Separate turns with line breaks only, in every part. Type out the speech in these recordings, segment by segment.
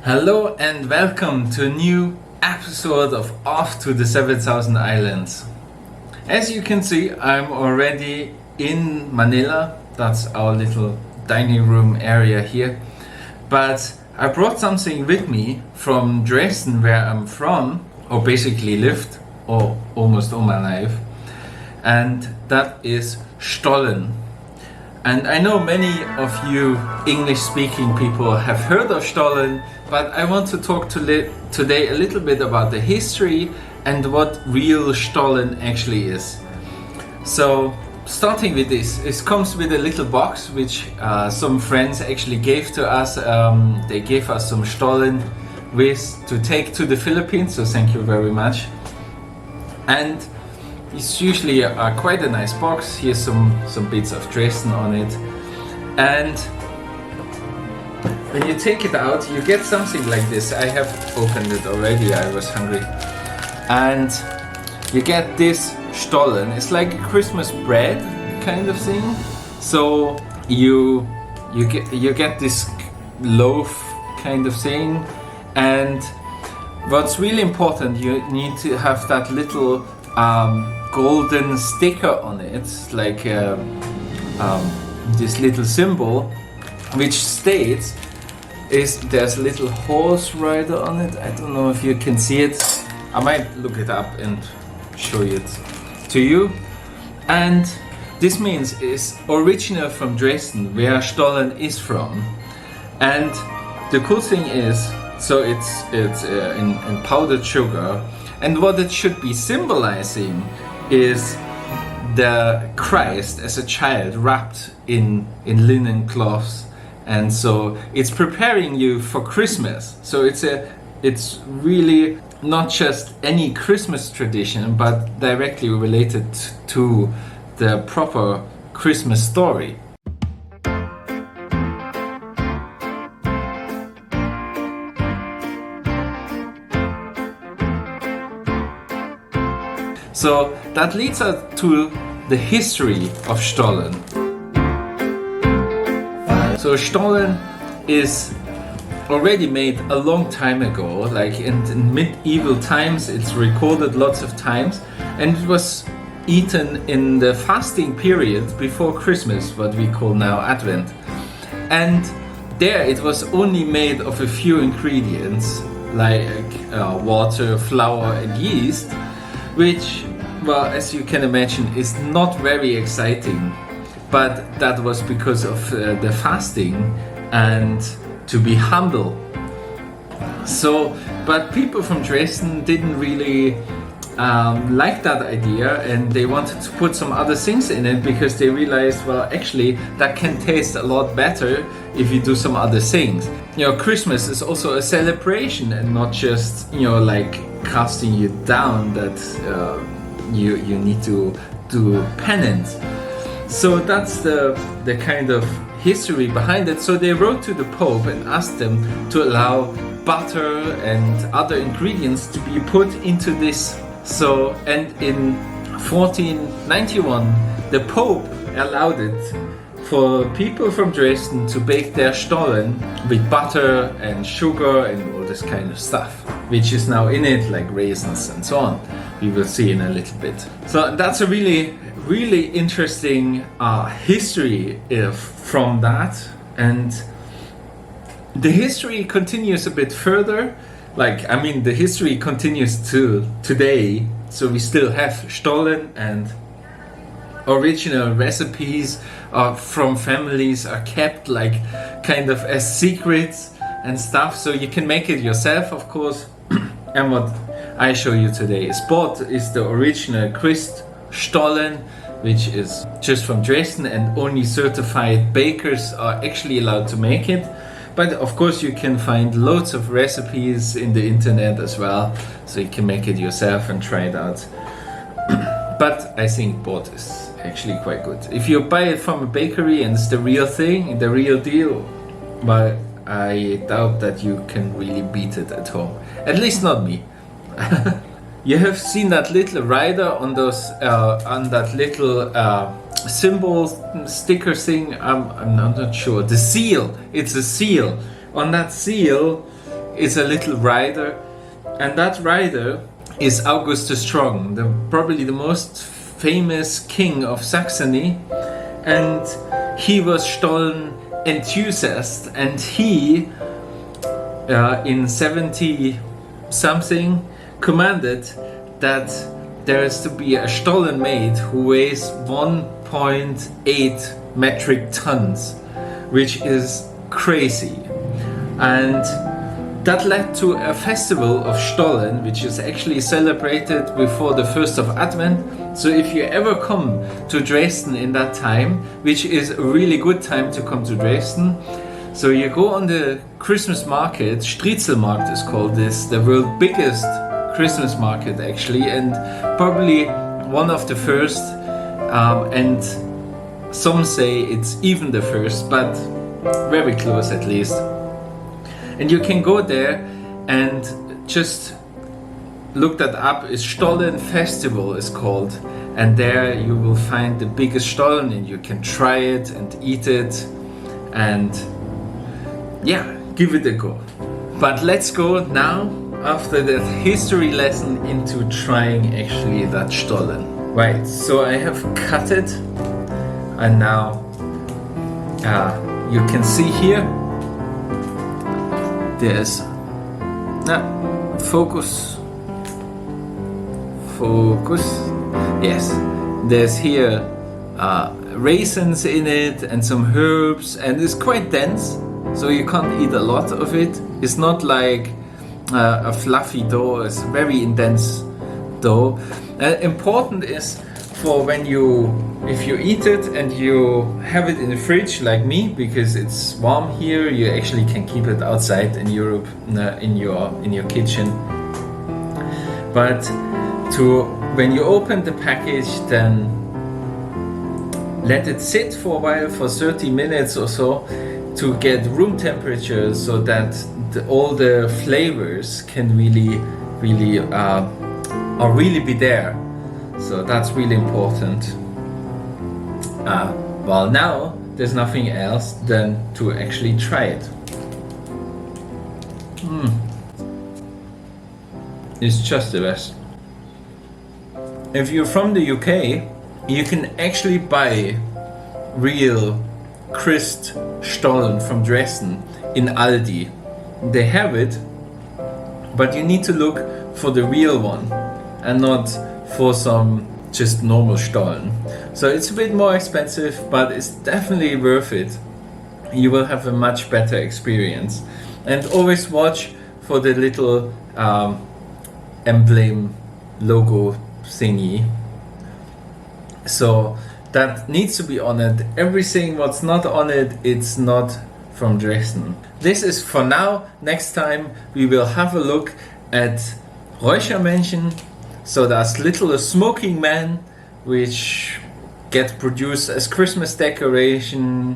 Hello and welcome to a new episode of Off to the 7,000 Islands. As you can see, I'm already in Manila. That's our little dining room area here. But I brought something with me from Dresden, where I'm from, or basically lived, or almost all my life. And that is Stollen. And I know many of you English-speaking people have heard of Stollen, but I want to talk today a little bit about the history and what real Stollen actually is. So, starting with this, it comes with a little box which some friends actually gave to us. They gave us some Stollen to take to the Philippines, so thank you very much. And it's usually quite a nice box. Here's some bits of Dresden on it. And when you take it out, you get something like this. I have opened it already, I was hungry. And you get this Stollen. It's like a Christmas bread kind of thing. So you get this loaf kind of thing. And what's really important, you need to have that little golden sticker on it, like this little symbol, which states there's a little horse rider on it. I don't know if you can see it. I might look it up and show it to you. And this means it's original from Dresden, where Stollen is from. And the cool thing is, so it's in powdered sugar. And what it should be symbolizing is the Christ as a child wrapped in linen cloths. And so it's preparing you for Christmas. So it's really not just any Christmas tradition, but directly related to the proper Christmas story. So that leads us to the history of Stollen. So Stollen is already made a long time ago, like in medieval times. It's recorded lots of times, and it was eaten in the fasting period before Christmas, what we call now Advent. And there it was only made of a few ingredients like water, flour and yeast, which, well, as you can imagine, is not very exciting. But that was because of the fasting and to be humble. So, but people from Dresden didn't really like that idea, and they wanted to put some other things in it because they realized, well, actually that can taste a lot better if you do some other things. You know, Christmas is also a celebration and not just, you know, like casting you down that you need to do penance. So that's the kind of history behind it. So they wrote to the Pope and asked them to allow butter and other ingredients to be put into this. So, and in 1491 the Pope allowed it for people from Dresden to bake their Stollen with butter and sugar and all this kind of stuff, which is now in it, like raisins and so on. We will see in a little bit. So that's a really interesting history from that. And the history continues a bit further. Like, I mean, the history continues to today. So we still have Stollen, and original recipes from families are kept like kind of as secrets and stuff. So you can make it yourself, of course. And what I show you today is the original Christ Stollen, which is just from Dresden, and only certified bakers are actually allowed to make it. But of course you can find loads of recipes in the internet as well, so you can make it yourself and try it out. But I think both is actually quite good. If you buy it from a bakery and it's the real thing, the real deal, but I doubt that you can really beat it at home. At least not me. You have seen that little rider on those on that little symbol sticker thing. I'm not sure. The seal. It's a seal. On that seal is a little rider, and that rider is August the Strong, probably the most famous king of Saxony, and he was Stollen enthusiast, and he in 70 something commanded that there is to be a Stollen made who weighs 1.8 metric tons, which is crazy. And that led to a festival of Stollen, which is actually celebrated before the 1st of Advent. So if you ever come to Dresden in that time, which is a really good time to come to Dresden, so you go on the Christmas market, Striezelmarkt is called this, the world's biggest Christmas market actually, and probably one of the first, and some say it's even the first, but very close at least. And you can go there and just look that up. It's Stollen Festival is called, and there you will find the biggest Stollen and you can try it and eat it and yeah, give it a go. But let's go now, after that history lesson, into trying actually that Stollen. Right, so I have cut it, and now you can see here there's focus, yes, there's here raisins in it and some herbs, and it's quite dense, so you can't eat a lot of it. It's not like a fluffy dough, it's very dense dough. Important is for when if you eat it and you have it in the fridge like me, because it's warm here, you actually can keep it outside in Europe in your kitchen. But when you open the package, then let it sit for a while, for 30 minutes or so, to get room temperature, so that all the flavors can really be there. So that's really important. Well, now there's nothing else than to actually try it. It's just the best. If you're from the UK, you can actually buy real crisp Stollen from Dresden in Aldi. They have it, but you need to look for the real one and not for some just normal Stollen. So it's a bit more expensive, but it's definitely worth it. You will have a much better experience. And always watch for the little emblem logo thingy. So that needs to be on it. Everything what's not on it, it's not from Dresden. This is for now. Next time we will have a look at Räuchermännchen. So that's little smoking men which get produced as Christmas decoration,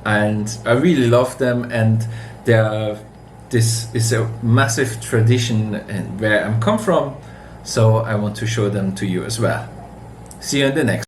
and I really love them, and this is a massive tradition and where I'm come from, so I want to show them to you as well. See you in the next.